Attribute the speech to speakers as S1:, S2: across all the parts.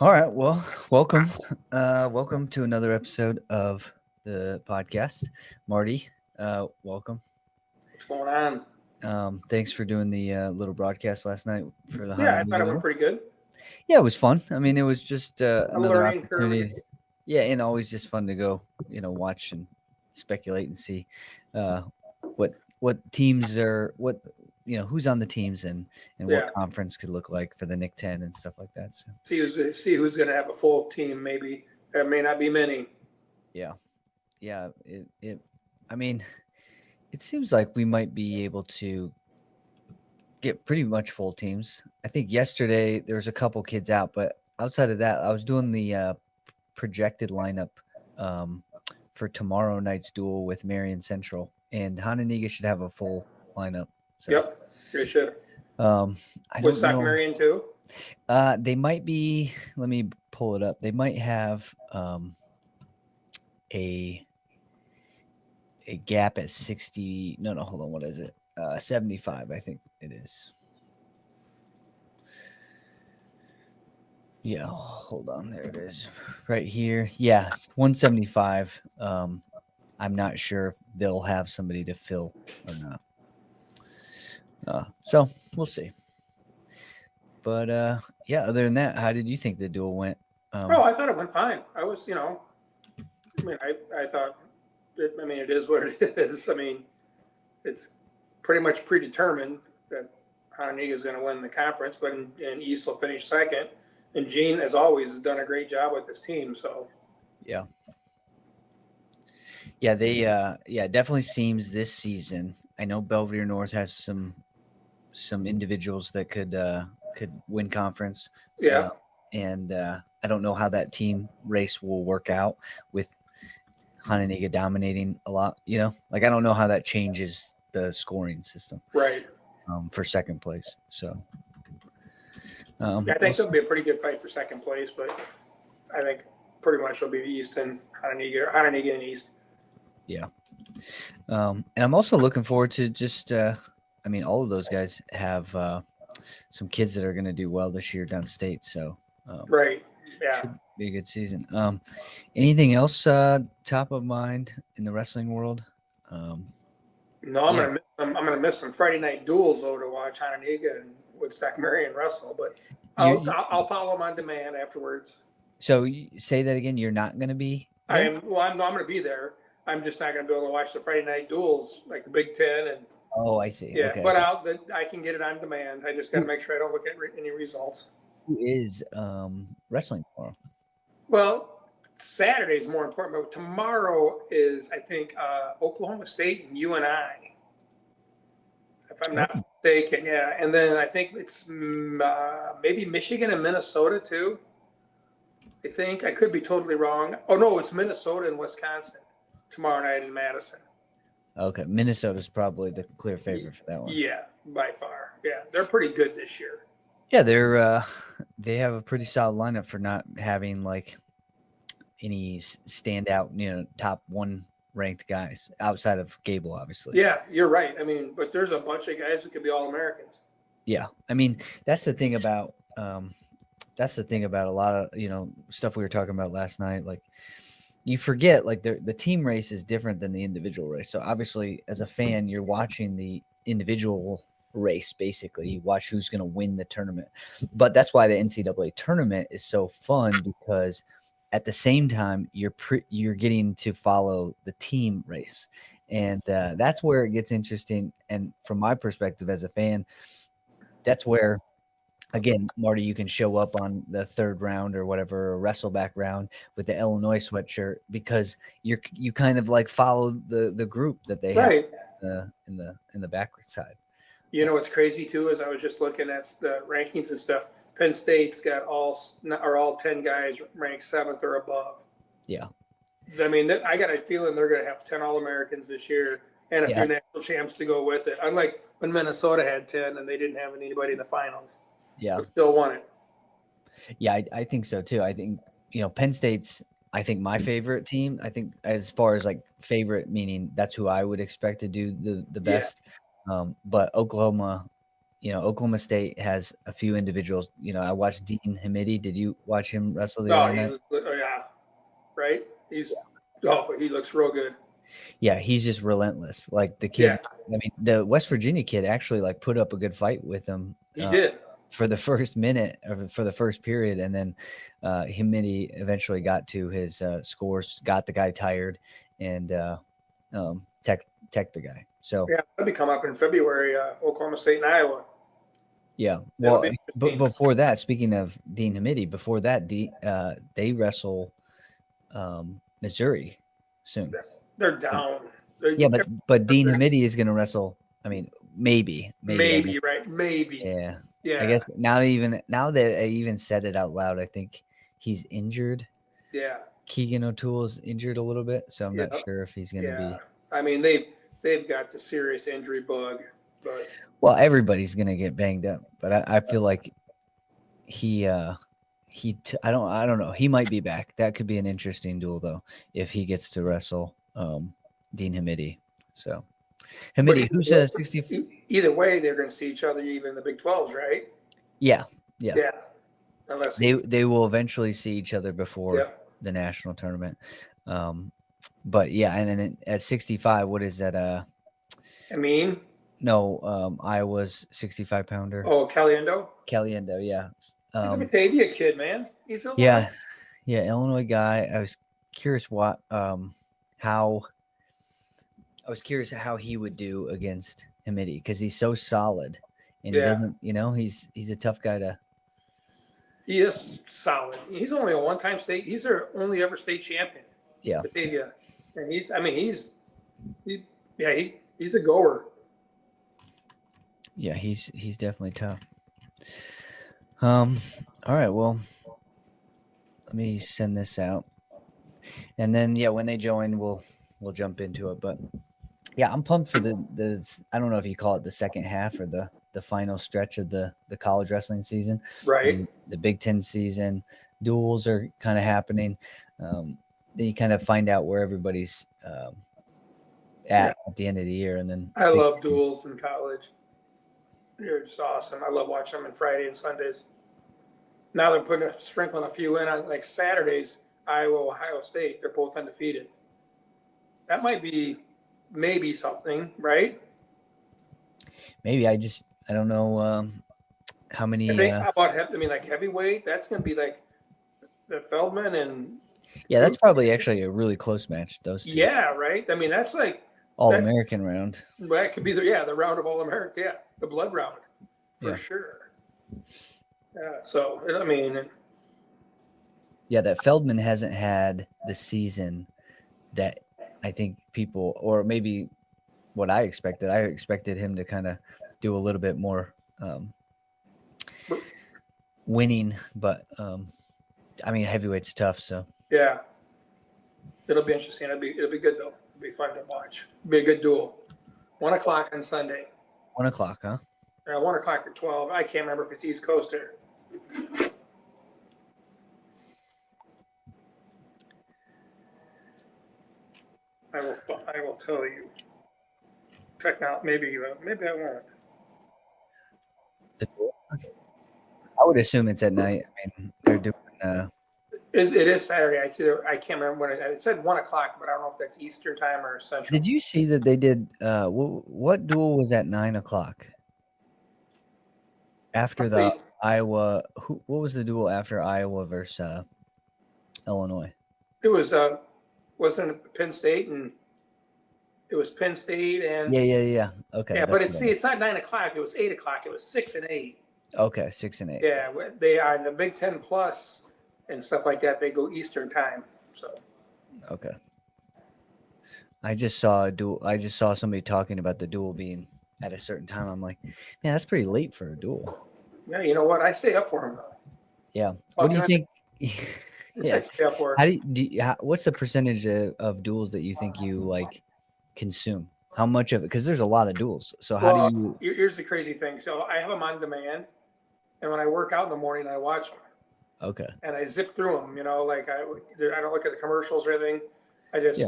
S1: All right. Well, welcome. Welcome to another episode of the podcast. Marty, welcome.
S2: What's going on?
S1: Thanks for doing the little broadcast last night for the
S2: Yeah,
S1: Hana
S2: I thought it went
S1: Niga.
S2: pretty good.
S1: Yeah, it was fun. I mean, it was just
S2: A
S1: another
S2: learning curve.
S1: opportunity. Yeah, and always just fun to go, watch and speculate and see uh, what teams are what who's on the teams and what
S2: Yeah.
S1: conference could look like for the Nick 10 and stuff like that. So
S2: See who's going to have a full team. Maybe there may not be many.
S1: yeah, yeah. It I mean, it seems like we might be able to get pretty much full teams. I think yesterday there was a couple kids out, but outside of that, I was doing the projected lineup um, for tomorrow night's duel with Marion Central, and Hananiga should have a full lineup. So
S2: Yep, they should.
S1: um, I
S2: With
S1: don't
S2: Stock
S1: know.
S2: Marion too.
S1: They might be. Let me pull it up. They might have a a gap at 60. No, hold on. What is it? 75. I think it is. Yeah, hold on. There it is. Right here. Yeah, 175. I'm not sure if they'll have somebody to fill or not. So we'll see. But yeah, other than that, how did you think the duel went?
S2: I thought it went fine. I thought, it is what it is. I mean, it's pretty much predetermined that Hananiga is going to win the conference, but and East will finish second. And Gene, as always, has done a great job with this team. So
S1: yeah. Yeah, they definitely seems this season. I know Belvedere North has some individuals that could win conference.
S2: yeah,
S1: And I don't know how that team race will work out with Hananiga dominating a lot. Like I don't know how that changes the scoring system
S2: right.
S1: for second place. So
S2: I think
S1: we'll
S2: it'll be a pretty good fight for second place, but I think pretty much it'll be East and Hananiga and East.
S1: yeah. And I'm also looking forward to just. I mean, all of those guys have some kids that are going to do well this year downstate. So
S2: Right. Yeah.
S1: should be a good season. Anything else top of mind in the wrestling world?
S2: No,
S1: Yeah.
S2: I'm gonna miss some Friday night duels though to watch Hananiga and Woodstock Marion wrestle, but
S1: You,
S2: I'll follow them on demand afterwards.
S1: so you say that again. You're not going to be there.
S2: I'm gonna be there. I'm just not gonna be able to watch the Friday night duels like the Big Ten and
S1: Oh, I see.
S2: yeah,
S1: Okay.
S2: but I can get it on demand. I just got to make sure I don't look at any results.
S1: Who is wrestling tomorrow?
S2: Well, Saturday's more important, but tomorrow is I think Oklahoma State and UNI, if I'm not mistaken. Yeah, and then I think it's maybe Michigan and Minnesota too. I think I could be totally wrong. Oh no, it's Minnesota and Wisconsin tomorrow night in Madison.
S1: Okay, Minnesota's probably the clear favorite for that one.
S2: Yeah, by far. Yeah, they're pretty good this year.
S1: Yeah, they have a pretty solid lineup for not having like any standout, top one ranked guys outside of Gable, obviously.
S2: Yeah, you're right. I mean, but there's a bunch of guys who could be all Americans.
S1: Yeah, I mean that's the thing about a lot of stuff we were talking about last night. Like you forget like the team race is different than the individual race. So obviously, as a fan, you're watching the individual race. Basically, you watch who's going to win the tournament. But that's why the NCAA tournament is so fun because at the same time you're getting to follow the team race, and that's where it gets interesting. And from my perspective as a fan, that's where again, Marty, you can show up on the third round or whatever, or wrestleback round with the Illinois sweatshirt because you kind of like follow the group that they have
S2: Right.
S1: in the back side.
S2: You know what's crazy too is I was just looking at the rankings and stuff. Penn State's got all 10 guys ranked 7th or above.
S1: Yeah.
S2: I mean, I got a feeling they're going to have 10 All-Americans this year and a few national champs to go with it. Unlike when Minnesota had 10 and they didn't have anybody in the finals.
S1: Yeah.
S2: But still won it.
S1: Yeah, I think so too. I think, Penn State's, I think my favorite team. I think as far as like favorite, meaning that's who I would expect to do the best. But Oklahoma, Oklahoma State has a few individuals. I watched Dean Hamidi. Did you watch him wrestle the
S2: Oh,
S1: other night?
S2: yeah, right. He looks real good.
S1: Yeah, he's just relentless. Like the
S2: Yeah,
S1: kid, I mean, the West Virginia kid actually like put up a good fight with him
S2: he did.
S1: for the first minute or for the first period, and then Hamidi eventually got to his scores, got the guy tired, and tech the guy. So
S2: Yeah, that'll be coming up in February. Oklahoma State and Iowa.
S1: yeah,
S2: That'll
S1: well,
S2: be
S1: but
S2: interesting.
S1: before that, speaking of Dean Hamidi, before that, they wrestle Missouri soon.
S2: They're down.
S1: Yeah, but Dean Hamidi is going to wrestle. I mean, maybe.
S2: Maybe, right? Maybe.
S1: Yeah. I
S2: Yeah.
S1: guess now that I even said it out loud, I think he's injured.
S2: Yeah.
S1: Keegan O'Toole's injured a little bit, so I'm
S2: Yeah.
S1: not sure if he's going to
S2: Yeah.
S1: be.
S2: I mean, they've got the serious injury bug, but
S1: Well, everybody's going to get banged up, but I feel like I don't know. He might be back. That could be an interesting duel though if he gets to wrestle Dean Hamidi. So Hamidi, who says 60?
S2: Either way, they're going to see each other even in the Big 12s, right?
S1: Yeah.
S2: Yeah. Unless
S1: they will eventually see each other before the national tournament. But yeah, and then at 65, what is that?
S2: I mean,
S1: no, Iowa's 65 pounder.
S2: oh, Caliendo,
S1: yeah.
S2: he's a Batavia kid, man. He's a
S1: yeah, Illinois guy. I was curious how he would do against Hamidi because he's so solid and he doesn't, he's a tough guy to.
S2: He is solid. He's only a one-time state. He's their only ever state champion.
S1: Yeah.
S2: Batavia, and he's a goer.
S1: Yeah, he's definitely tough. All right, well, let me send this out, and then when they join, we'll jump into it. But yeah, I'm pumped for the I don't know if you call it the second half or the final stretch of the college wrestling season.
S2: Right.
S1: The Big Ten season duels are kind of happening. Then you kind of find out where everybody's at the end of the year, and then
S2: I love duels in college. They're just awesome. I love watching them on Friday and Sundays. Now they're sprinkling a few in on like Saturdays. Iowa, Ohio State. They're both undefeated. That might be maybe something, right?
S1: Maybe I don't know how many.
S2: I think about like heavyweight. That's going to be like the Feldman and.
S1: Yeah, that's probably actually a really close match. Those two.
S2: Yeah, right. I mean, that's like
S1: All-American round.
S2: Well, that could be the round of All-American. Yeah, the blood round for sure. Yeah. So I mean.
S1: Yeah, that Feldman hasn't had the season that I think people, or maybe what I expected. I expected him to kind of do a little bit more winning, but I mean, heavyweight's tough. So
S2: yeah, it'll be interesting. It'll be good though. It'll be fun to watch. It'll be a good duel. 1 o'clock on Sunday.
S1: 1 o'clock, huh?
S2: 1 o'clock or 12. I can't remember if it's East Coast or. I will tell you. Check out. Maybe I won't.
S1: I would assume it's at night. I mean, they're doing.
S2: It is Saturday. I can't remember when it said 1 o'clock, but I don't know if that's Eastern time or Central.
S1: Did you see that they did? What duel was at 9 o'clock? After the Iowa, what was the duel after Iowa versus Illinois?
S2: It was wasn't it Penn State and it was Penn State and
S1: yeah. Okay.
S2: Yeah, but it's not 9 o'clock. It was 8 o'clock. It was 6 and 8.
S1: Okay, 6 and 8.
S2: Yeah, they are in the Big Ten Plus and stuff like that. They go Eastern time. So.
S1: Okay. I just saw a duel. I just saw somebody talking about the duel being at a certain time. I'm like, man, that's pretty late for a duel.
S2: Yeah, you know what? I stay up for them though.
S1: Yeah. What do you think?
S2: Yeah. I stay up for
S1: it. What's the percentage of duels that you think you like consume? How much of it? Because there's a lot of duels. So how do you?
S2: Here's the crazy thing. So I have them on demand, and when I work out in the morning, I watch them.
S1: Okay.
S2: And I zip through them. Like I don't look at the commercials or anything. I just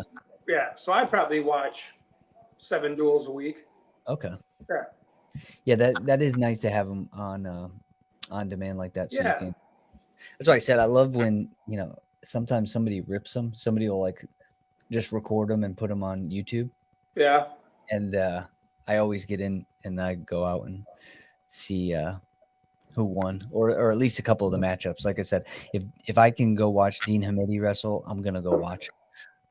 S2: So I probably watch 7 duels a week.
S1: Okay.
S2: Yeah.
S1: Yeah, that is nice to have them on demand like that, so you
S2: Yeah,
S1: can. That's why I said I love when sometimes somebody rips them. Somebody will like just record them and put them on YouTube,
S2: yeah,
S1: and I always get in and I go out and see who won, or at least a couple of the matchups. Like I said, if I can go watch Dean Hamidi wrestle, I'm gonna go watch.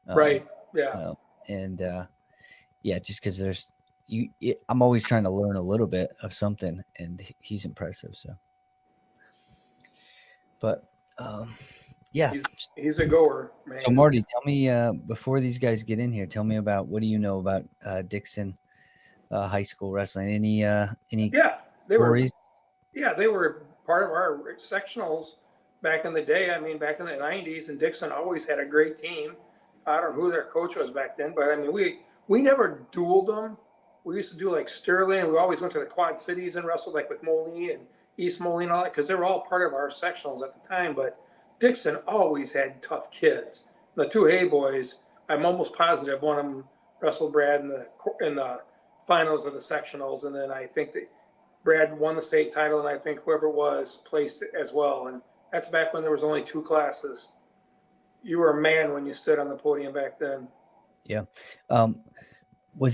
S2: right,
S1: You
S2: yeah.
S1: know, and yeah, just because I'm always trying to learn a little bit of something, and he's impressive. So, but yeah.
S2: He's a goer,
S1: So
S2: man.
S1: Marty, tell me before these guys get in here, tell me about what do you know about Dixon High School wrestling? Any
S2: Yeah, they were.
S1: stories?
S2: Yeah, they were part of our sectionals back in the day. I mean, back in the '90s, and Dixon always had a great team. I don't know who their coach was back then, but I mean, we never dueled them. We used to do like Sterling. We always went to the Quad Cities and wrestled like with Moline and East Moline and all that because they were all part of our sectionals at the time. But Dixon always had tough kids. The two Hay boys, I'm almost positive one of them wrestled Brad in the finals of the sectionals, and then I think that Brad won the state title, and I think whoever it was placed it as well. And that's back when there was only two classes. You were a man when you stood on the podium back then.
S1: Yeah. Um, where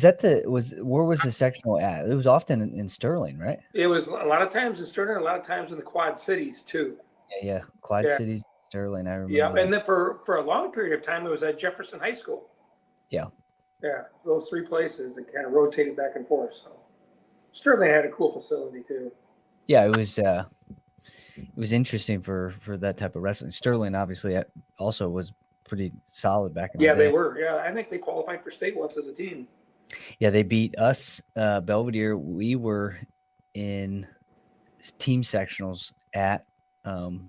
S1: was the sectional at? It was often in Sterling, right?
S2: It was a lot of times in Sterling, a lot of times in the Quad Cities too.
S1: Yeah. Quad
S2: Yeah,
S1: Cities, Sterling. I
S2: yeah.
S1: remember
S2: And
S1: that.
S2: then for a long period of time, it was at Jefferson High School.
S1: Yeah.
S2: Yeah, those three places that kind of rotated back and forth. So Sterling had a cool facility too.
S1: Yeah. It was interesting for that type of wrestling. Sterling obviously also was pretty solid back in the
S2: Yeah, they
S1: day.
S2: were. Yeah, I think they qualified for state once as a team.
S1: Yeah, they beat us, Belvedere. We were in team sectionals at um,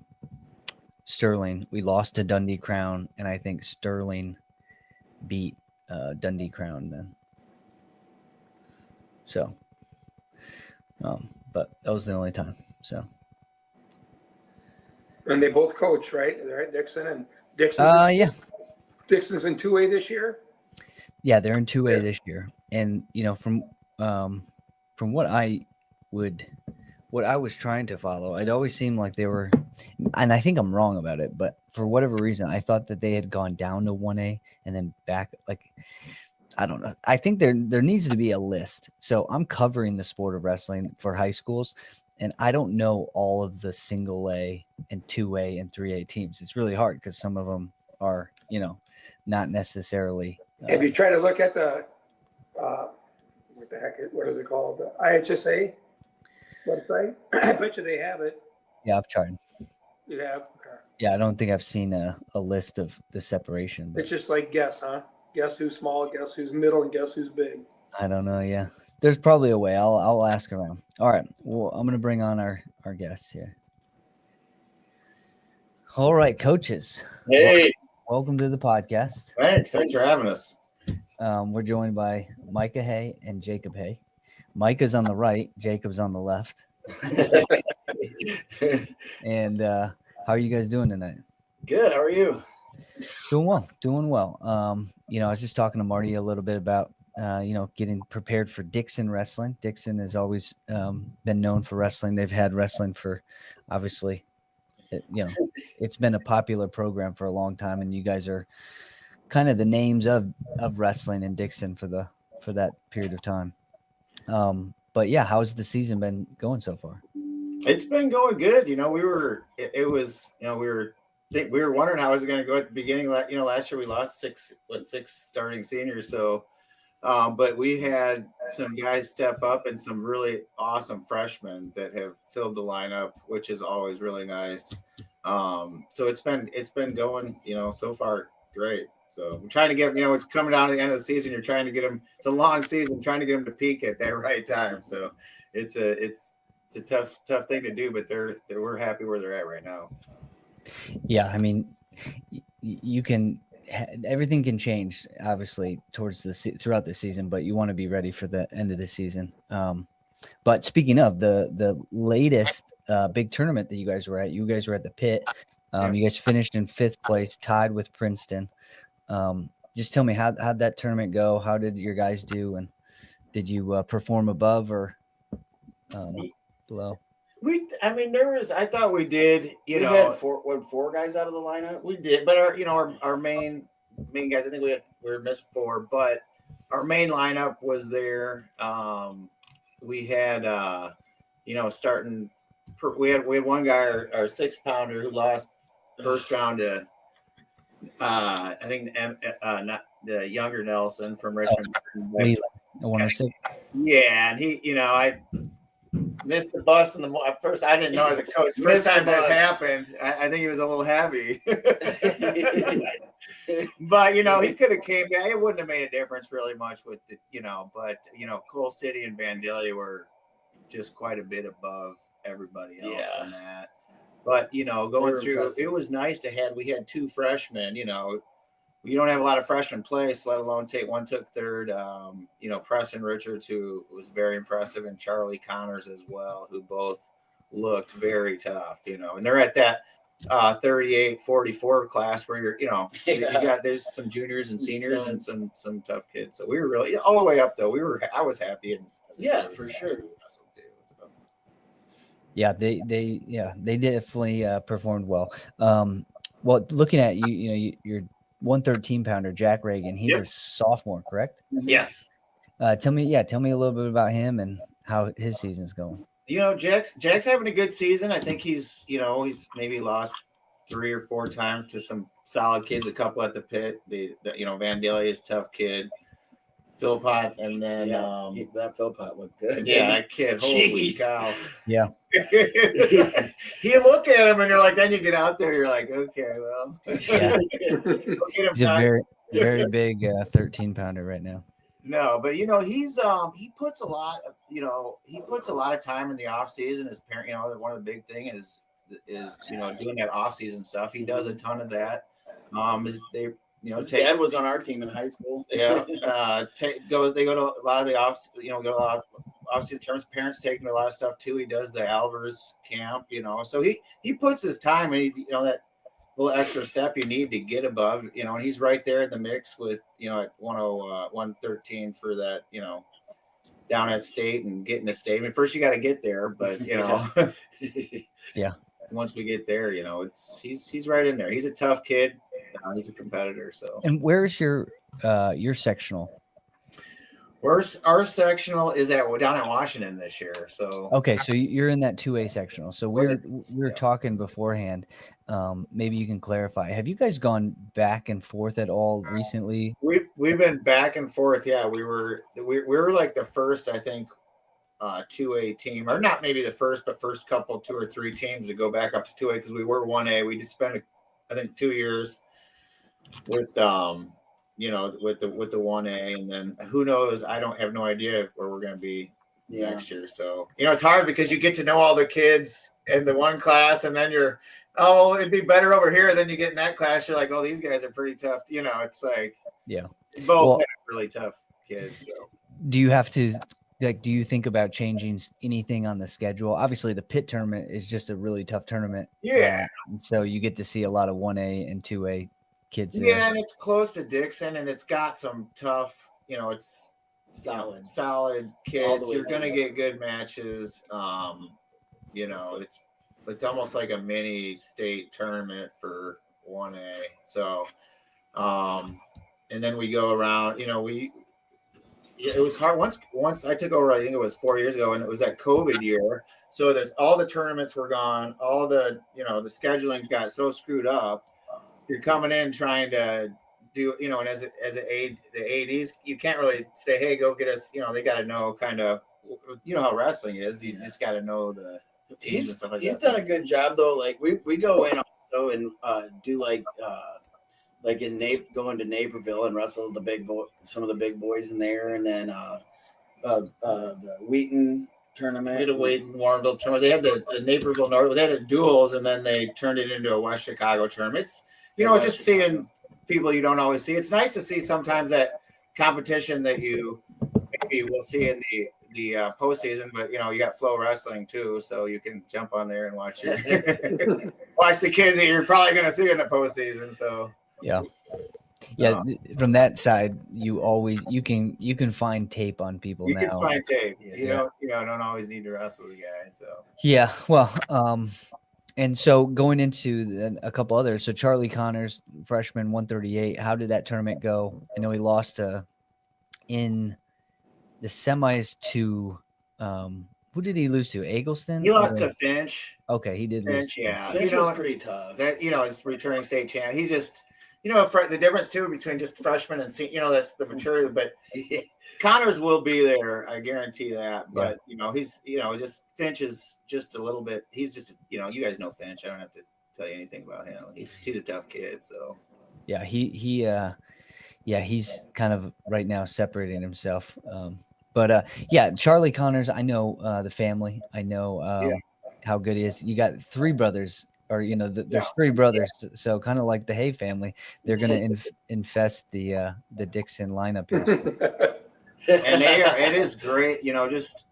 S1: Sterling. We lost to Dundee Crown, and I think Sterling beat Dundee Crown then. So, but that was the only time. So,
S2: And they both coach, right? Right, Dixon and Dixon's
S1: yeah,
S2: Dixon's in 2A this year.
S1: yeah, they're in 2A
S2: Yeah.
S1: this year, and from would what I was trying to follow, it always seemed like they were, and I think I'm wrong about it, but for whatever reason, I thought that they had gone down to 1A and then back. Like, I don't know. I think there needs to be a list. So I'm covering the sport of wrestling for high schools, and I don't know all of the single A and 2A and 3A teams. It's really hard because some of them are, not necessarily.
S2: Have you tried to look at the what the heck? What is it called? The IHSA website? I bet you they have it.
S1: Yeah, I've tried.
S2: You have. Okay.
S1: Yeah, I don't think I've seen a list of the separation, but
S2: It's just like guess, huh? Guess who's small, guess who's middle, and guess who's big.
S1: I don't know. Yeah, there's probably a way. I'll ask around. All right. Well, I'm gonna bring on our guests here. All right, coaches.
S3: Hey,
S1: Welcome to the podcast.
S3: thanks for having us.
S1: We're joined by Micah Hey and Jacob Hey. Micah's on the right, Jacob's on the left. And how are you guys doing tonight?
S3: Good. How are you?
S1: Doing well, doing well. I was just talking to Marty a little bit about getting prepared for Dixon wrestling. Dixon has always been known for wrestling. They've had wrestling for, obviously, it's been a popular program for a long time, and you guys are kind of the names of wrestling in Dixon for that period of time. But yeah, how's the season been going so far?
S3: It's been going good. We were wondering how it was going to go at the beginning. Last year we lost six starting seniors. So, but we had some guys step up and some really awesome freshmen that have filled the lineup, which is always really nice. So it's been going, so far great. So I'm trying to get, it's coming down to the end of the season. You're trying to get them. It's a long season, trying to get them to peak at that right time. So it's a tough thing to do, but we're happy where they're at right now.
S1: Yeah, I mean, you can everything can change obviously throughout the season, but you want to be ready for the end of the season. But speaking of the latest big tournament that you guys were at the Pit. You guys finished in 5th place, tied with Princeton. Just tell me how'd that tournament go? How did your guys do, and did you perform above or below.
S3: I thought we did,
S4: we had four guys out of the lineup.
S3: we did, but our main guys, I think we were missed 4, but our main lineup was there. We had, starting, we had one guy, our 6-pounder, who lost first round to, I think, not the younger Nelson from Richmond.
S1: Leland, I wonder six.
S3: Yeah, and he, I missed the bus in the at first. I didn't know as a coach. First time that happened, I think he was a little heavy. But he could have came back. It wouldn't have made a difference really much with the, but Coal City and Vandalia were just quite a bit above everybody else in that. But going through, impressive. It was nice to have. We had 2 freshmen. You don't have a lot of freshmen place, let alone one took third. Preston Richards, who was very impressive, and Charlie Connors as well, who both looked very tough. And they're at that 38-44 class where there's some juniors and seniors and some tough kids. So we were really all the way up though. I was happy and
S4: for sure.
S1: Yeah, they definitely performed well. Well, looking at you're 113 pounder Jack Reagan. He's a sophomore, correct?
S3: Yes.
S1: Tell me a little bit about him and how his season's going.
S3: Jack's having a good season. I think he's maybe lost 3 or 4 times to some solid kids, a couple at the pit. Vandalia is a tough kid. Philpott, and then
S4: that Philpott looked good.
S3: Yeah, that kid. Holy cow.
S1: Yeah.
S3: You look at him and you're like, then you get out there, you're like, okay, well.
S1: Yeah. He's a very, very big 13 pounder right now.
S3: No, but he's he puts a lot of time in the off season. His parent, one of the big thing is doing that off season stuff. He does a ton of that.
S4: His dad was on our team in high school.
S3: Yeah, they go to a lot of the off-season terms. Parents take him to a lot of stuff too. He does the Albers camp, so he puts his time and that little extra step you need to get above, and he's right there in the mix with at 113 for that, down at state and getting to state. I mean, first you got to get there, but
S1: yeah.
S3: Once we get there, he's right in there. He's a tough kid. He's a competitor. So.
S1: And where's your sectional?
S3: Our sectional is down in Washington this year. So
S1: okay, so you're in that 2A sectional. So we're talking beforehand. Maybe you can clarify. Have you guys gone back and forth at all recently?
S3: We've been back and forth. Yeah, we were like the first, I think, 2A team, or not maybe the first, but first couple 2 or 3 teams to go back up to 2A because we were 1A. We just spent I think 2 years with with the 1A, and then who knows? I don't have no idea where we're going to be next year. So it's hard because you get to know all the kids in the one class, and then it'd be better over here. Then you get in that class, you're like, oh, these guys are pretty tough. It's like both have really tough kids. So
S1: do you have to? Do you think about changing anything on the schedule? Obviously, the pit tournament is just a really tough tournament.
S3: Yeah.
S1: So you get to see a lot of 1A and 2A kids.
S3: Yeah, and it's close to Dixon, and it's got some tough, it's solid kids. You're going to get good matches. It's almost like a mini state tournament for 1A. So, and then we go around, it was hard once I took over. I think it was 4 years ago, and it was that COVID year. So all the tournaments were gone. All the the scheduling got so screwed up. You're coming in trying to do and as the ADs, you can't really say, hey, go get us. They got to know kind of how wrestling is. You just got to know the teams and stuff like that.
S4: He's done a good job though. Like we go in also and do go into Naperville and wrestle some of the big boys in there, and then the Wheaton tournament.
S3: We did a Wheaton Warrenville tournament. They had the Naperville North. They had a duels, and then they turned it into a West Chicago tournament. It's just seeing people you don't always see. It's nice to see sometimes that competition that you maybe will see in the postseason, but you got Flow Wrestling too, so you can jump on there and watch watch the kids that you're probably going to see in the postseason. So.
S1: Yeah. Yeah, from that side, you can find tape on people
S3: You
S1: now.
S3: can find tape.
S4: Yeah.
S3: You don't always need to wrestle the guy. So
S1: Yeah, well, and so going into a couple others, so Charlie Connors, freshman, 138. How did that tournament go? I know he lost in the semis to who did he lose to? Eggleston.
S3: he lost to Finch.
S1: Okay, he did lose.
S3: Finch, yeah.
S4: Finch was pretty tough.
S3: That is returning state champ. He's just the difference too between just freshman and senior. That's the maturity. But Connors will be there, I guarantee that. But he's just Finch is just a little bit. He's just you guys know Finch. I don't have to tell you anything about him. He's a tough kid. So
S1: yeah, he's kind of right now separating himself. But Charlie Connors, I know the family. I know how good he is. You got three brothers, or there's three brothers. So kind of like the Hay family, they're going to infest the Dixon lineup here.
S3: And it is great, just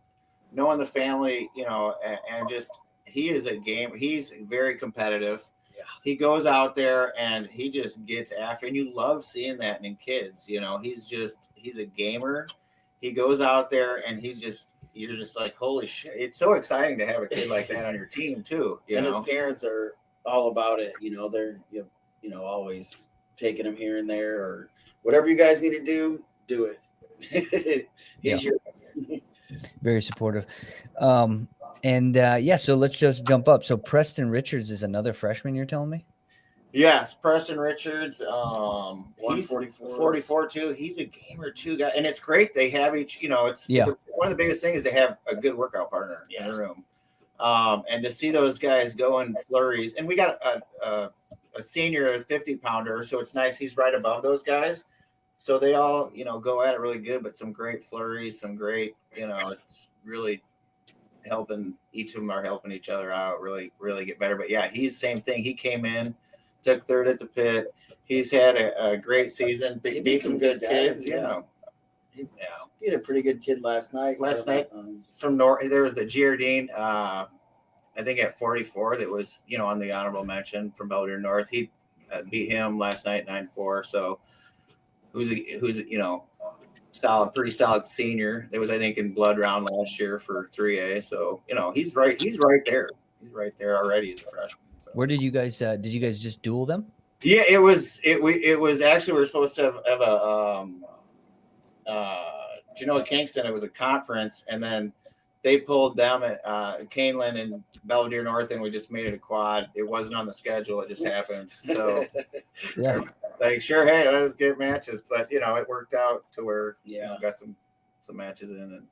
S3: knowing the family, and just he is a game. He's very competitive.
S4: Yeah.
S3: He goes out there and he just gets after, and you love seeing that in kids. He's a gamer. He goes out there and you're just like, holy shit. It's so exciting to have a kid like that on your team too.
S4: And his parents are all about it. They're, always taking him here and there, or whatever you guys need to do it. He's yours.
S1: Very supportive. So let's just jump up. So Preston Richards is another freshman, you're telling me?
S3: Yes, Preston Richards. He's
S4: 144
S3: too. He's a gamer too, guy, and it's great. They have each. It's one of the biggest things is they have a good workout partner in the room, and to see those guys go in flurries. And we got a senior 50-pounder, so it's nice. He's right above those guys, so they all go at it really good. But some great flurries, some great it's really helping. Each of them are helping each other out, really get better. But yeah, he's same thing. He came in, took third at the pit. He's had a great season. He beat some good kids. He
S4: had a pretty good kid last night.
S3: From North, there was the Giardine, I think at 44, that was on the honorable mention from Belvedere North. He beat him last night 9-4. So who's pretty solid senior. There was, I think, in blood round last year for 3A. So he's right there. He's right there already as a freshman. So.
S1: Where did you guys just duel them?
S3: Yeah, it was actually, we were supposed to have a Kingston. It was a conference, and then they pulled them at Canelan and Belvedere North, and we just made it a quad. It wasn't on the schedule. It just happened. So sure, hey, let's get matches. But it worked out to where got some matches in. And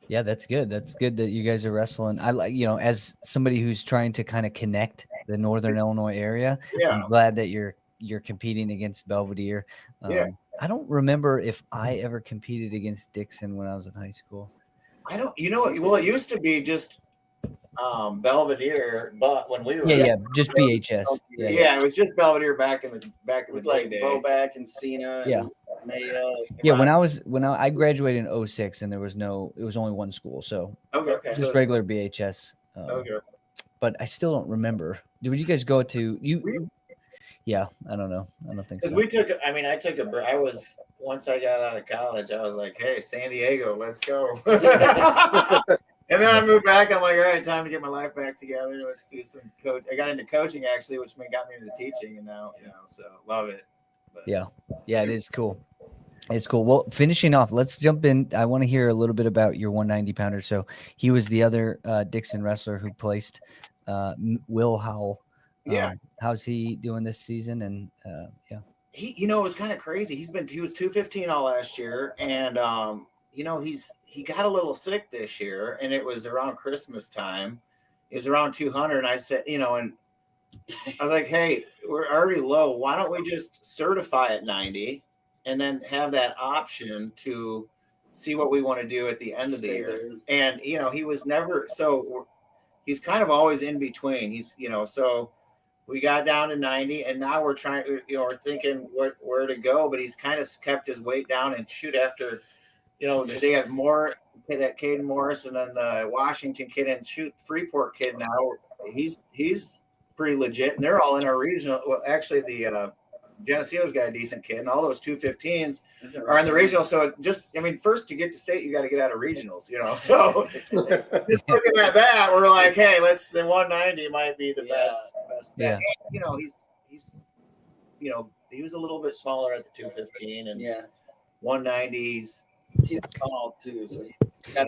S1: yeah, that's good. That's good that you guys are wrestling. I like, as somebody who's trying to kind of connect the Northern Illinois area, I'm glad that you're competing against Belvedere. I don't remember if I ever competed against Dixon when I was in high school.
S3: I don't, well, it used to be just Belvedere, but when we were
S1: just BHS.
S3: It was just Belvedere back in the
S4: like
S3: day.
S4: Boback and Cena.
S1: Yeah.
S4: And
S1: When I graduated in 06, and it was only one school, so just regular BHS. But I still don't remember. Did you guys go to you? Yeah, I don't know. I don't think so.
S3: I took a break. Once I got out of college, I was like, hey, San Diego, let's go. And then I moved back. I'm like, all right, time to get my life back together. Let's do some coach. I got into coaching actually, which got me into teaching, and now, so love it. But.
S1: Yeah, it is cool. It's cool. Well, finishing off, let's jump in. I want to hear a little bit about your 190-pounder. So he was the other Dixon wrestler who placed Will Howell. How's he doing this season? And
S3: he, it was kind of crazy. He was 215 all last year, and he got a little sick this year, and it was around Christmas time. It was around 200, and I said, and I was like, hey, we're already low. Why don't we just certify at 90 and then have that option to see what we want to do at the end of the year? And, he was never, so he's kind of always in between. He's, so we got down to 90, and now we're trying, we're thinking where to go, but he's kind of kept his weight down and shoot after, they had that Caden Morris, and then the Washington kid, and shoot Freeport kid now. He's pretty legit, and they're all in our regional. Well, actually, the Geneseo's got a decent kid, and all those 215s are in the regional. So it just, I mean, first to get to state, you got to get out of regionals, you know. So just looking at that, we're like, hey, the 190 might be the best bet.
S1: Yeah.
S3: And, you know, he's you know, he was a little bit smaller at the 215, and 190s.
S4: He's tall too, so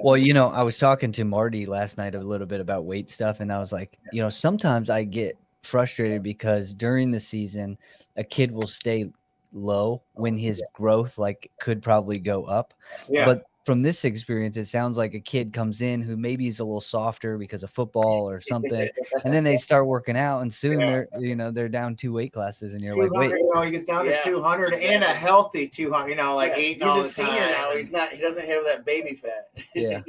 S1: Well, you know, I was talking to Marty last night a little bit about weight stuff, and I was like, you know, sometimes I get frustrated because during the season, a kid will stay low when his growth like could probably go up.
S3: Yeah.
S1: But from this experience, it sounds like a kid comes in who maybe is a little softer because of football or something, and then they start working out, and soon they're down 2 weight classes, and you're like, wait,
S3: you know, he gets down to 200 and a healthy 200, you know, like eating all the
S4: he's a senior
S3: time.
S4: now. He doesn't have that baby fat.
S1: Yeah.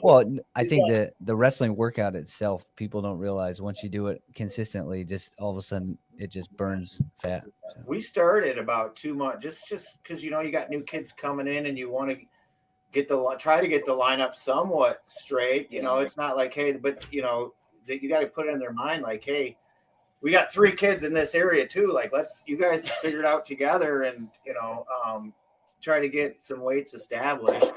S1: Well, I think the wrestling workout itself, people don't realize once you do it consistently, just all of a sudden it just burns fat. So.
S3: We started about 2 months just because, you know, you got new kids coming in and you want to try to get the lineup somewhat straight. You know, it's not like, hey, but you know, you got to put it in their mind like, hey, we got 3 kids in this area too. Like, you guys figure it out together, and you know, try to get some weights established.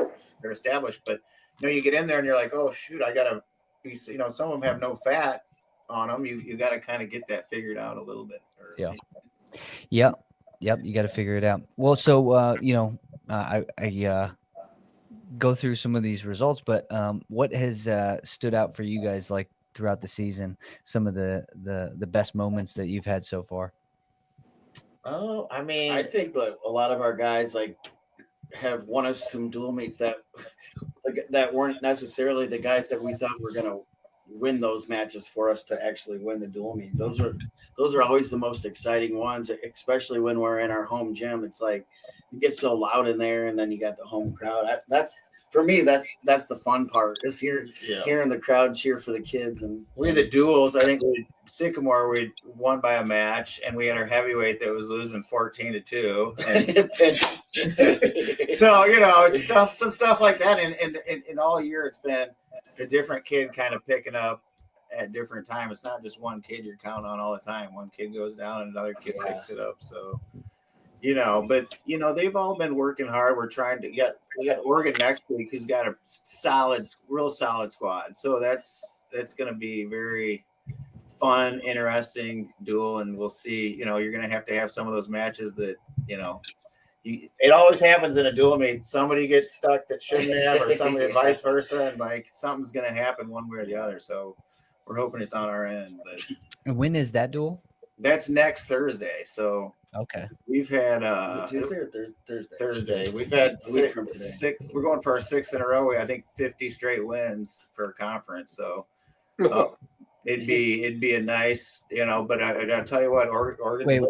S3: But you know, you get in there and you're like, oh shoot, I gotta be. You know, some of them have no fat on them. You got to kind of get that figured out a little bit.
S1: Yep. You got to figure it out. Well, so you know, I go through some of these results, but what has stood out for you guys like throughout the season? Some of the best moments that you've had so far.
S3: Oh, I mean,
S4: I think that a lot of our guys like have won us some dual meets that weren't necessarily the guys that we thought were gonna win those matches for us to actually win the dual meet. Those are always the most exciting ones, especially when we're in our home gym. It's like it gets so loud in there, and then you got the home crowd. That's for me. That's the fun part is hearing the crowd cheer for the kids. And
S3: we had the duels. I think Sycamore we won by a match, and we had our heavyweight that was losing 14-2. And so you know, it's some stuff like that. And all year it's been a different kid kind of picking up at different times. It's not just one kid you're counting on all the time. One kid goes down and another kid picks it up. So. You know, but you know, they've all been working hard. We're trying to we got Oregon next week, who's got a real solid squad. So that's going to be very fun, interesting duel, and we'll see. You know, you're going to have some of those matches that you know. It always happens in a duel meet. Somebody gets stuck that shouldn't have, or somebody vice versa, and like something's going to happen one way or the other. So we're hoping it's on our end. But
S1: and when is that duel?
S3: That's next Thursday. So.
S1: Okay.
S3: We've had
S4: Tuesday or Thursday.
S3: Thursday. We've had six. We're going for our 6th in a row. I think 50 straight wins for a conference. So it'd be a nice, you know. But I'll tell you what, Oregon's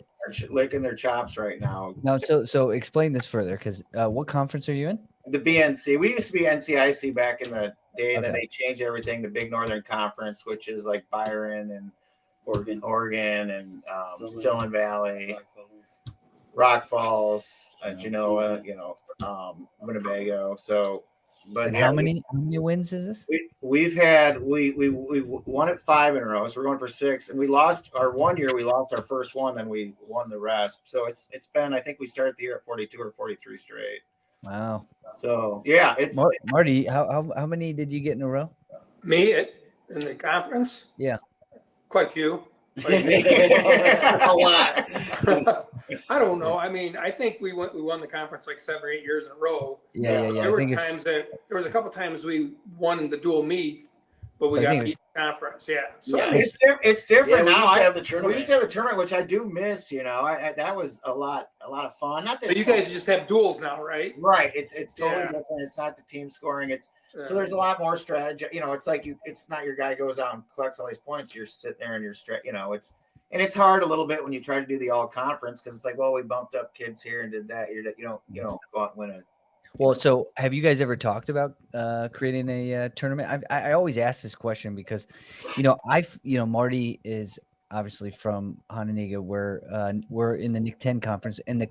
S3: licking their chops right now.
S1: No, so explain this further, because what conference are you in?
S3: The BNC. We used to be NCIC back in the day, and then they changed everything. The Big Northern Conference, which is like Byron and Oregon and Stillman Valley, Rock Falls, Genoa, you know, Winnebago. So, but
S1: and how many wins is this?
S3: We've won it 5 in a row. So we're going for 6, and we lost our 1 year. We lost our first one, then we won the rest. So it's been. I think we started the year at 42 or 43 straight.
S1: Wow.
S3: So yeah, it's
S1: Marty. How many did you get in a row?
S2: Me in the conference?
S1: Yeah.
S2: Quite a few.
S3: A lot.
S2: I don't know. I mean, I think we won the conference like 7 or 8 years in a row.
S1: Yeah.
S2: There was a couple times we won the dual meet, but we got beat the conference. Yeah. So
S3: it's different now.
S4: We used to have the tournament.
S3: We used to have a tournament, which I do miss. You know, that was a lot of fun. Not that
S2: but you guys just have duels now, right?
S3: Right. It's totally different. It's not the team scoring. So there's a lot more strategy. You know, it's like it's not your guy goes out and collects all these points. You're sitting there and you know, it's hard a little bit when you try to do the all conference, because it's like, well, we bumped up kids here and did that. You don't go out and win it.
S1: Well, so have you guys ever talked about creating a tournament? I always ask this question because, you know, Marty is obviously from Hononegah. We're in the Nick 10 conference, and the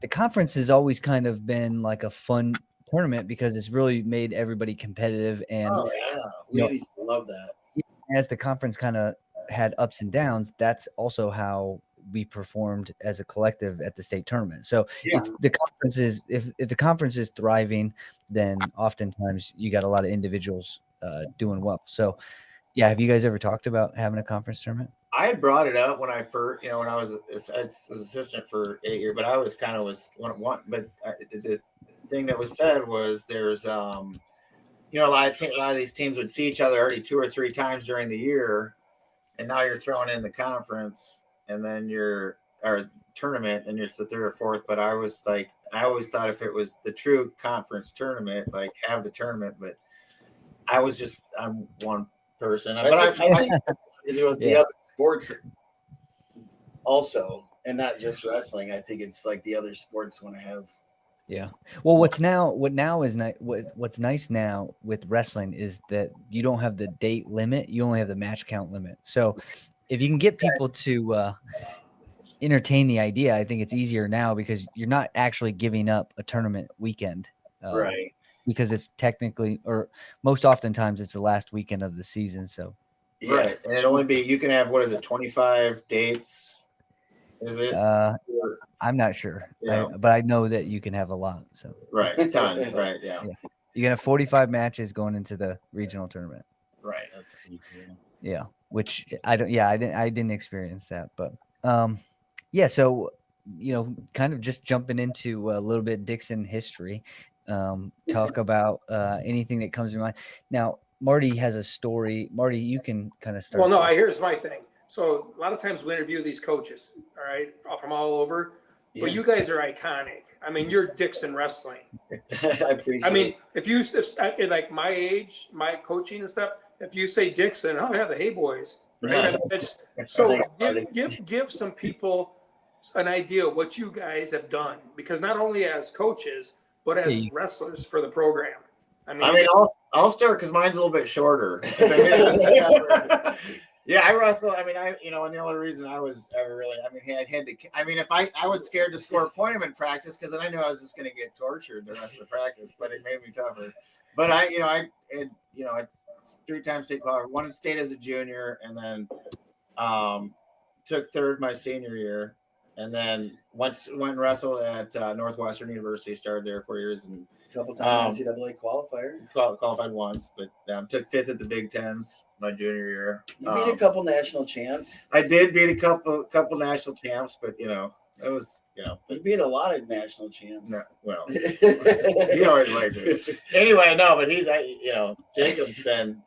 S1: conference has always kind of been like a fun tournament because it's really made everybody competitive. And
S4: we used to love that.
S1: As the conference kind of had ups and downs, that's also how we performed as a collective at the state tournament. So
S3: Yeah.
S1: if the conference is thriving, then oftentimes you got a lot of individuals doing well. So yeah, have you guys ever talked about having a conference tournament?
S3: I had brought it up when I first, when I was assistant for 8 years, but I was kind of but the thing that was said was there's, a lot of these teams would see each other already 2 or 3 times during the year, and now you're throwing in the conference, and then or tournament, and it's the 3rd or 4th. But I was like, I always thought if it was the true conference tournament, like have the tournament, but I'm one person, but
S4: I think to do with the other sports also, and not just wrestling. I think it's like the other sports want to have.
S1: Yeah. Well, what's nice now with wrestling is that you don't have the date limit. You only have the match count limit. So if you can get people to entertain the idea, I think it's easier now because you're not actually giving up a tournament weekend.
S4: Right.
S1: Because it's technically, or most oftentimes it's the last weekend of the season. So.
S4: Yeah.
S3: Right. And you can have, 25 dates? Is it?
S1: I'm not sure,
S3: Yeah.
S1: but I know that you can have a lot. So
S3: right, ton, right, yeah.
S1: You can have 45 matches going into the regional tournament.
S3: Right, that's pretty cool.
S1: Yeah, which I didn't experience that, but yeah. So kind of just jumping into a little bit Dixon history. Talk about anything that comes to mind. Now, Marty has a story. Marty, you can kind of start.
S2: Well, no, here's my thing. So a lot of times we interview these coaches, all right, from all over.
S4: Yeah.
S2: But you guys are iconic. I mean, you're Dixon wrestling.
S4: I appreciate
S2: I mean, if like my age, my coaching and stuff, if you say Dixon, oh yeah, the Hey Boys. Right? So give some people an idea of what you guys have done, because not only as coaches but as wrestlers for the program. I mean,
S3: I'll start because mine's a little bit shorter. Yeah, I wrestle. I mean, and the only reason I had to. I mean, if I was scared to score a point in practice because then I knew I was just going to get tortured the rest of the practice. But it made me tougher. But I 3-time state qualifier, won state as a junior, and then took 3rd my senior year, and then went and wrestled at Northwestern University. Started there 4 years and.
S4: Couple times NCAA qualifier.
S3: Qualified once, but took 5th at the Big Tens my junior year.
S4: You beat a couple national champs.
S3: I did beat a couple national champs, but it was
S4: You beat a lot of national champs.
S3: No, well, he always liked it. Anyway, no, but Jacob's been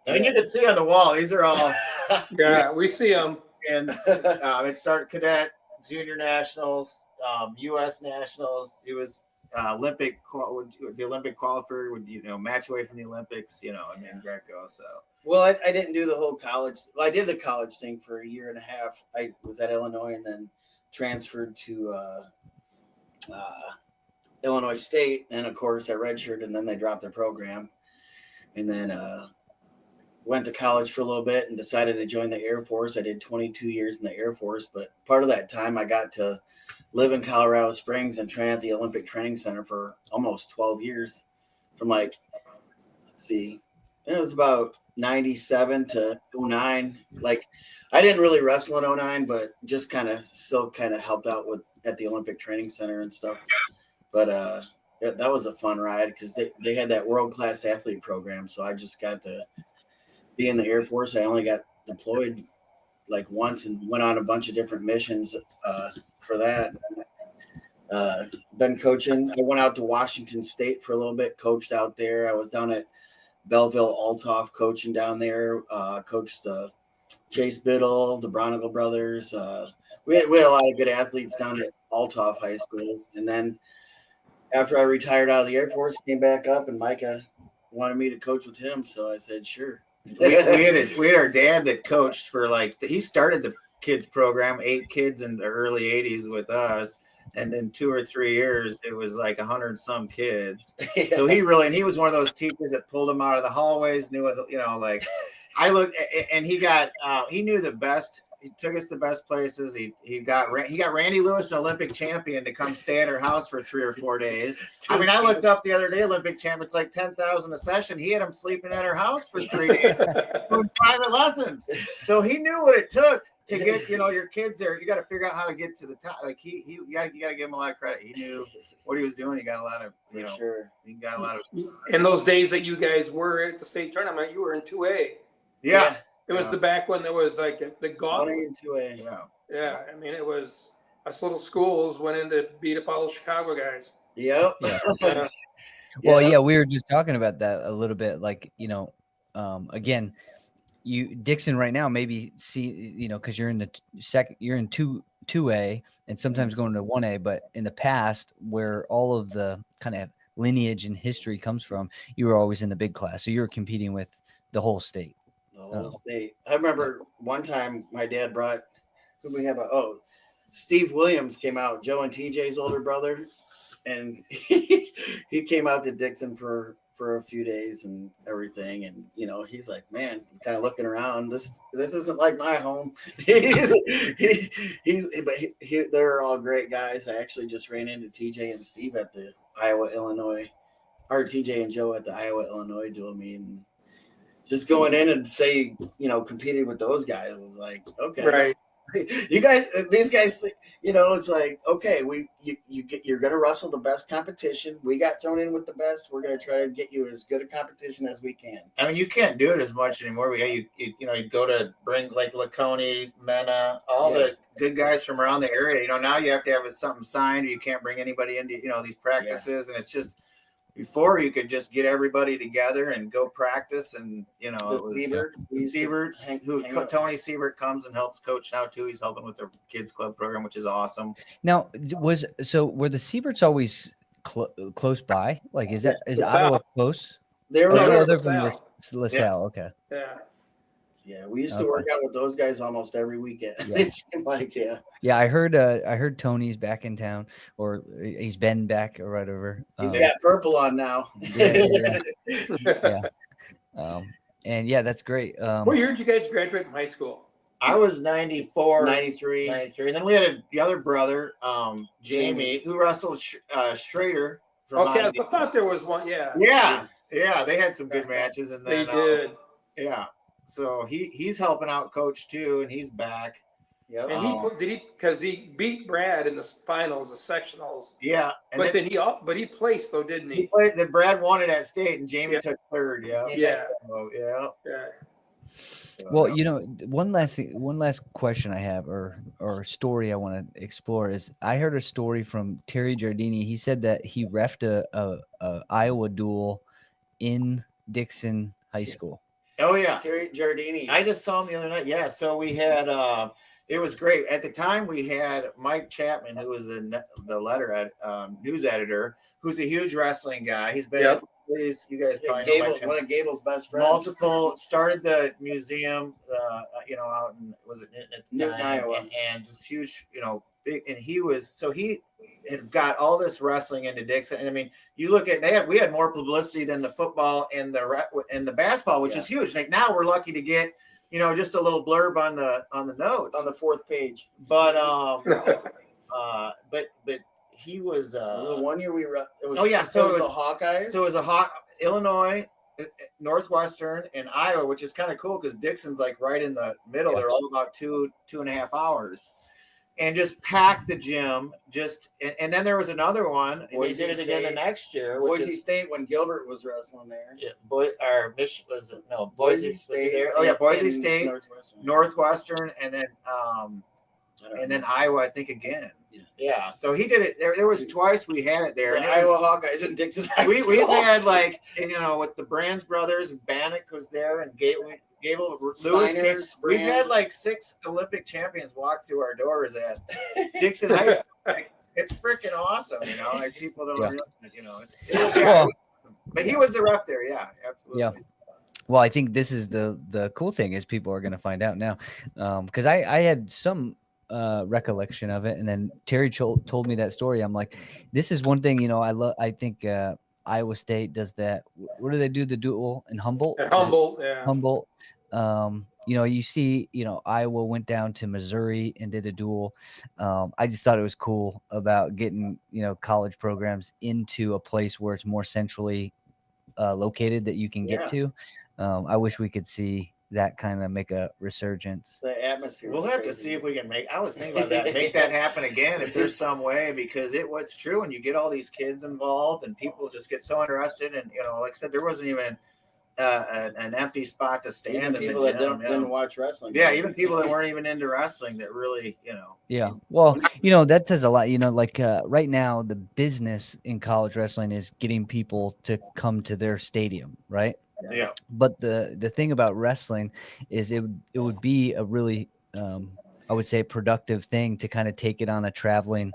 S3: I mean, you can see on the wall. These are all
S2: we see them.
S3: And it started cadet, junior nationals, U.S. nationals. It was. The Olympic qualifier would match away from the Olympics, Greco. So
S4: well, I didn't do the whole college. Well, I did the college thing for a year and a half. I was at Illinois and then transferred to Illinois State, and of course I redshirted, and then they dropped their program, and then went to college for a little bit and decided to join the Air Force. I did 22 years in the Air Force, but part of that time I got to live in Colorado Springs and train at the Olympic Training Center for almost 12 years. From it was about 97 to 09. Like, I didn't really wrestle in 09, but just still helped out at the Olympic Training Center and stuff. But that was a fun ride because they had that world-class athlete program. So I just got to be in the Air Force. I only got deployed like once and went on a bunch of different missions for that. Been coaching. I went out to Washington State for a little bit, coached out there. I was down at Belleville Althoff coaching down there, coached the Chase Biddle, the Bronigal brothers. We had a lot of good athletes down at Althoff High School. And then after I retired out of the Air Force, came back up, and Micah wanted me to coach with him. So I said, sure.
S3: we had our dad that coached for he started the kids program, 8 kids in the early 80s with us, and in 2 or 3 years it was like 100 some kids. So he was one of those teachers that pulled them out of the hallways, I looked, and he knew the best. He took us the best places. He got Randy Lewis, an Olympic champion, to come stay at our house for 3 or 4 days. I mean, I looked up the other day, Olympic champ, it's like $10,000 a session. He had him sleeping at our house for 3 days doing private lessons. So he knew what it took to get your kids there, you got to figure out how to get to the top. Like you got to give him a lot of credit. He knew what he was doing. He got a lot of
S4: sure.
S3: He got a lot of.
S2: In those days that you guys were at the state tournament, you were in 2A.
S3: Yeah.
S2: It was the back when there was like the
S4: 1A
S2: gauntlet.
S4: and 2A.
S3: Yeah.
S2: Yeah, I mean, it was us little schools went in to beat up all the Chicago guys.
S4: Yep.
S1: Yeah. Well, yeah, we were just talking about that a little bit. Like, again, Dixon right now maybe see, because you're in the you're in 2A and sometimes going to 1A, but in the past where all of the kind of lineage and history comes from, you were always in the big class. So you were competing with the whole state.
S4: The whole state. I remember one time my dad brought, who we have? Steve Williams came out, Joe and TJ's older brother. And he came out to Dixon for a few days and everything. And, he's like, man, kind of looking around, this isn't like my home. They're all great guys. I actually just ran into TJ and Steve at the Iowa-Illinois, or TJ and Joe at the Iowa-Illinois dual meet. And just going in and say, competing with those guys was like, okay.
S2: Right.
S4: You guys, these guys, it's like, okay, you're going to wrestle the best competition. We got thrown in with the best. We're going to try to get you as good a competition as we can.
S3: I mean, you can't do it as much anymore. You go to bring like Laconie, Mena, all the good guys from around the area. Now you have to have something signed, or you can't bring anybody into these practices, and it's just. Before you could just get everybody together and go practice, and
S4: the
S3: Sieberts, Tony Siebert comes and helps coach now too. He's helping with their kids club program, which is awesome.
S1: Now, were the Sieberts always close by? Like, is Ottawa close?
S4: They're
S1: from LaSalle. Okay.
S2: Yeah.
S4: Yeah, we used to work out with those guys almost every weekend.
S1: Yeah.
S4: It seemed like,
S1: Yeah, I heard Tony's back in town, or he's been back or whatever.
S4: He's got purple on now.
S1: Yeah. And yeah, that's great.
S2: What year did you guys graduate from high school?
S3: I was 94,
S4: 93.
S3: 93. And then we had the other brother, Jamie, who wrestled Schrader.
S2: Okay, I thought there was one. Yeah.
S3: Yeah, they had some good matches, and then
S2: they did.
S3: Yeah. So he's helping out coach too, and he's back.
S2: Yeah. And because he beat Brad in the finals, the sectionals.
S3: Yeah.
S2: But he placed though, didn't he?
S3: He played. Then Brad won it at state, and Jamie took third. Yeah.
S2: Yeah.
S3: So, yeah.
S1: Well, one last question I have, or story I want to explore is, I heard a story from Terry Giardini. He said that he reffed a Iowa duel in Dixon High School.
S3: Oh yeah,
S4: Terry Giardini.
S3: I just saw him the other night. Yeah, so we had it was great. At the time, we had Mike Chapman, who was the letter news editor, who's a huge wrestling guy. He's been at you guys probably know
S4: one of Gable's best friends.
S3: Started the museum, out in
S4: Newton, Iowa,
S3: and just huge, big. And he had got all this wrestling into Dixon. And I mean, you look at we had more publicity than the football and the basketball, which is huge. Like now we're lucky to get just a little blurb on the notes
S4: on the fourth page.
S3: But but he was
S4: the 1 year it was the Hawkeyes.
S3: So it was Illinois, Northwestern, and Iowa, which is kind of cool because Dixon's like right in the middle. They're all about 2.5 hours. And just packed the gym. And then there was another one. They did it again the next year.
S4: Boise State, when Gilbert was wrestling there.
S3: Yeah, Boise State. There. Oh yeah, Boise State, Northwestern, and then Iowa, I think again. Yeah. So he did it. There was twice we had it there.
S4: The Iowa Hawkeyes in Dixon High School.
S3: We've had with the Brands brothers, Bannock was there, and Gable Lewis. We've had like 6 Olympic champions walk through our doors at Dixon High School. It's freaking awesome, Like people don't realize, it's awesome. But he was the ref there, yeah, absolutely.
S1: Yeah. Well, I think this is the cool thing is people are going to find out now, because I had some recollection of it, and then Terry told me that story. I'm like, this is one thing, I think Iowa State does that. Where do they do the duel in Humboldt?
S2: At Humboldt, yeah.
S1: Humboldt. You see, Iowa went down to Missouri and did a duel. I just thought it was cool about getting, college programs into a place where it's more centrally located that you can get to. I wish we could see, that kind of make a resurgence.
S4: The atmosphere.
S3: We'll
S4: was
S3: have to
S4: crazy.
S3: see if we can I was thinking about that, make that happen again if there's some way, because what's true when you get all these kids involved and people just get so interested, and like I said, there wasn't even an empty spot to stand
S4: Even
S3: in the
S4: people
S3: gym.
S4: that didn't watch wrestling.
S3: Yeah, even people that weren't even into wrestling that really,
S1: Yeah. Well, that says a lot. Like right now, the business in college wrestling is getting people to come to their stadium, right?
S3: yeah.
S1: But the thing about wrestling is it would be a really I would say productive thing to kind of take it on a traveling,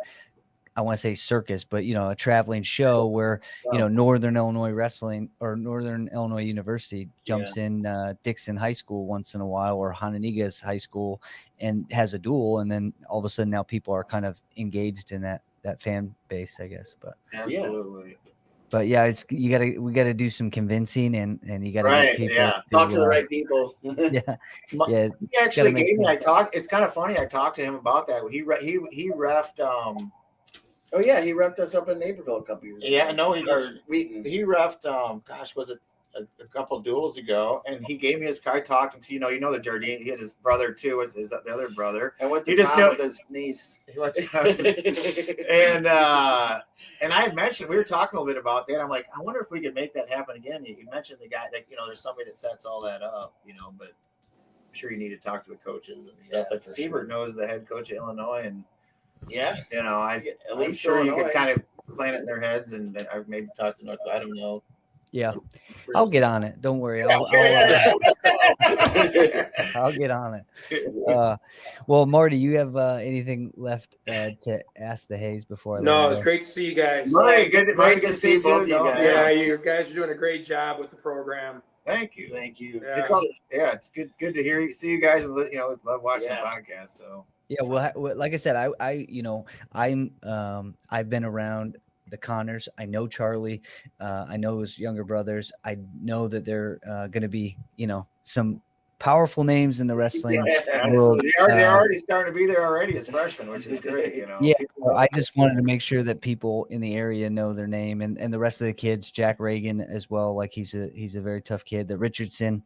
S1: I want to say circus, but a traveling show where Northern Illinois Wrestling or Northern Illinois University jumps in Dixon High School once in a while, or Hononiga's High School, and has a duel, and then all of a sudden now people are kind of engaged in that fan base, I guess. But
S3: Absolutely.
S1: But yeah, we gotta do some convincing, and you gotta
S3: Right,
S1: get people
S3: yeah.
S4: Talk to the right people.
S1: yeah.
S3: He actually
S1: make
S3: gave me.
S1: sense.
S3: It's kind of funny. I talked to him about that. He refed.
S4: Oh yeah, he repped us up in Naperville a couple years.
S3: Yeah,
S4: ago.
S3: no, he just
S4: Or Wheaton.
S3: he refed. Gosh, was it a couple duels ago? And he gave me his card. I talked to him. 'Cause, the Jardine. He had his brother too. His the other brother.
S4: And what
S3: You
S4: the
S3: just
S4: Tom
S3: know-
S4: with his niece.
S3: and I had mentioned, we were talking a little bit about that. I'm like, I wonder if we could make that happen again. You mentioned the guy that there's somebody that sets all that up. But I'm sure you need to talk to the coaches and stuff.
S4: Yeah,
S3: Like
S4: for
S3: Siebert
S4: sure.
S3: knows the head coach of Illinois, and
S4: Yeah,
S3: I'm
S4: least
S3: sure you
S4: Illinois.
S3: could kind of plant it in their heads, and then maybe talk to North. I don't know.
S1: Yeah, I'll get on it. Don't worry. I'll get on it. Well, Marty, you have anything left to ask the Hayes before I let
S2: No,
S1: you
S2: it's
S1: go?
S2: great to see you guys.
S3: Marty, good
S4: Great
S3: to
S4: to
S3: see
S4: see both
S3: you
S4: of you
S3: too.
S4: guys.
S2: Yeah, you guys are doing a great job with the program.
S3: Thank you.
S4: Thank you.
S2: Yeah.
S3: It's good to hear you. See you guys. Love watching the
S4: Yeah.
S3: podcast. So
S1: Yeah, well, like I said, I've been around the Connors. I know Charlie. I know his younger brothers. I know that they're going to be, some powerful names in the wrestling world.
S3: They're already starting to be there already as freshmen, which is great.
S1: Yeah, I just wanted to make sure that people in the area know their name, and the rest of the kids. Jack Reagan as well. Like he's a very tough kid. The Richardson,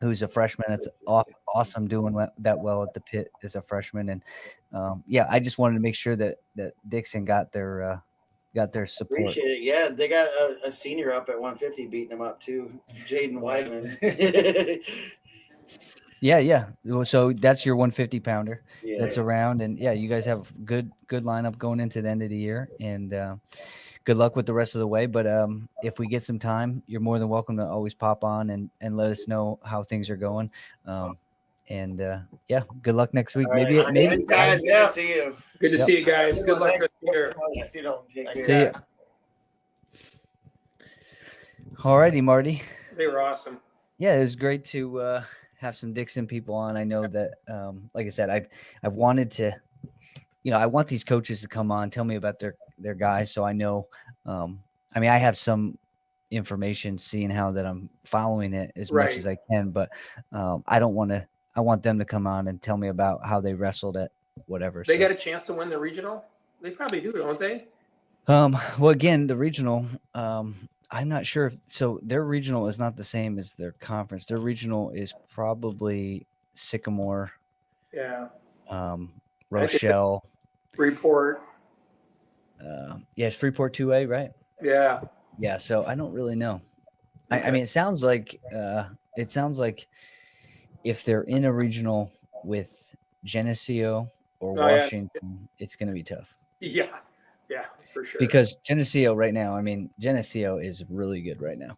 S1: who's a freshman, that's awesome, doing that well at the pit as a freshman. And I just wanted to make sure that Dixon got their support.
S4: Appreciate it. Yeah, they got a senior up at 150 beating them up too, Jaden Weidman.
S1: Yeah. So that's your 150 pounder
S4: Yeah.
S1: that's around, and you guys have good lineup going into the end of the year, and good luck with the rest of the way. But if we get some time, you're more than welcome to always pop on and let us know how things are going. Good luck next week.
S4: All right.
S1: Maybe
S4: Thanks, guys. Good to see you.
S2: Good to see you guys. Good luck for the year.
S3: See you.
S4: Take
S3: Thanks.
S4: care.
S1: See ya. Alrighty, Marty.
S2: They were awesome.
S1: Yeah, it was great to have some Dixon people on. I know that, like I said, I've wanted to, I want these coaches to come on, tell me about their guys, so I know. I have some information, seeing how that I'm following it as much as I can, but I don't want to. I want them to come on and tell me about how they wrestled at whatever.
S2: They got a chance to win the regional? They probably do, don't they?
S1: Well, again, the regional. I'm not sure so their regional is not the same as their conference. Their regional is probably Sycamore,
S2: Yeah.
S1: Rochelle.
S2: Report.
S1: It's Freeport 2A, right?
S2: Yeah.
S1: Yeah. So I don't really know.
S2: Okay.
S1: I mean, it sounds like if they're in a regional with Geneseo or Washington, it's going to be tough.
S2: Yeah, for sure.
S1: Because Geneseo right now, Geneseo is really good right now.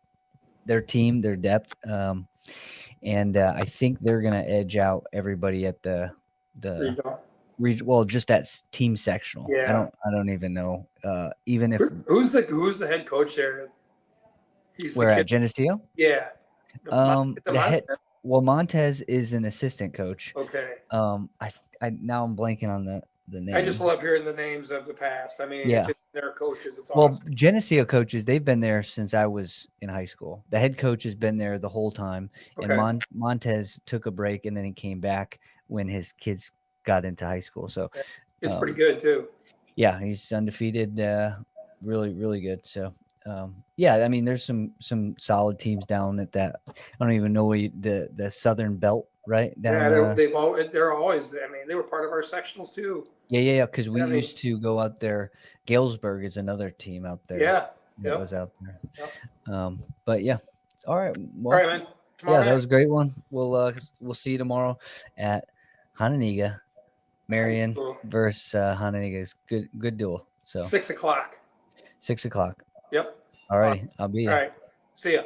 S1: Their team, their depth, and I think they're going to edge out everybody at the well, just that team sectional.
S2: Yeah.
S1: I don't even know. Even if
S2: who's the head coach there?
S1: We're at Geneseo.
S2: Yeah.
S1: Montez is an assistant coach.
S2: Okay.
S1: I now I'm blanking on the name.
S2: I just love hearing the names of the past.
S1: Yeah.
S2: Their coaches. It's
S1: well,
S2: awesome.
S1: Geneseo coaches, they've been there since I was in high school. The head coach has been there the whole time.
S2: Okay.
S1: And Montez took a break, and then he came back when his kids got into high school. So
S2: it's pretty good too.
S1: Yeah, he's undefeated. Really, really good. So yeah, I mean, there's some solid teams down at that. I don't even know the Southern Belt, right down.
S2: Yeah, they're always. I mean, they were part of our sectionals too.
S1: Yeah. Because we
S2: I mean,
S1: used to go out there. Galesburg is another team out there.
S2: yeah.
S1: That
S2: Yep.
S1: was out there.
S2: Yep.
S1: But yeah, all right.
S2: All
S1: Well,
S2: right, man.
S1: yeah,
S2: Tomorrow
S1: that
S2: night.
S1: was a great one. We'll see you tomorrow at Hananiga, Marion
S2: Cool.
S1: versus Hananiga. It's good duel. So
S2: 6 o'clock.
S1: 6 o'clock.
S2: Yep.
S1: All righty, I'll be
S2: All
S1: there.
S2: right. See ya.